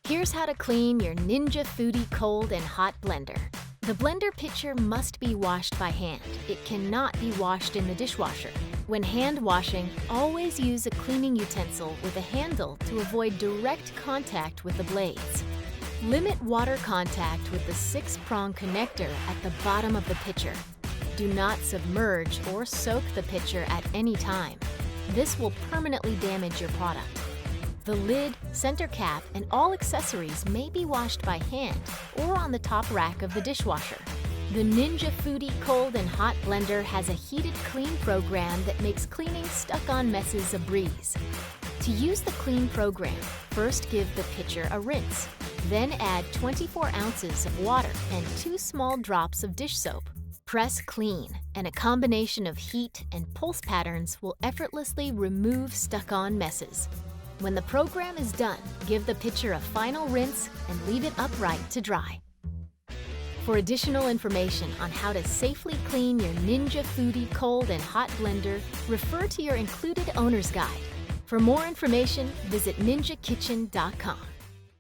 Here's how to clean your Ninja Foodi Cold and Hot blender. The blender pitcher must be washed by hand. It cannot be washed in the dishwasher. When hand washing, always use a cleaning utensil with a handle to avoid direct contact with the blades. Limit water contact with the 6-prong connector at the bottom of the pitcher. Do not submerge or soak the pitcher at any time. This will permanently damage your product. The lid, center cap, and all accessories may be washed by hand or on the top rack of the dishwasher. The Ninja Foodi Cold and Hot blender has a heated clean program that makes cleaning stuck-on messes a breeze. To use the clean program, first give the pitcher a rinse. Then add 24 ounces of water and 2 small drops of dish soap. Press clean, and a combination of heat and pulse patterns will effortlessly remove stuck-on messes. When the program is done, give the pitcher a final rinse and leave it upright to dry. For additional information on how to safely clean your Ninja Foodi Cold and Hot blender, refer to your included owner's guide. For more information, visit ninjakitchen.sg.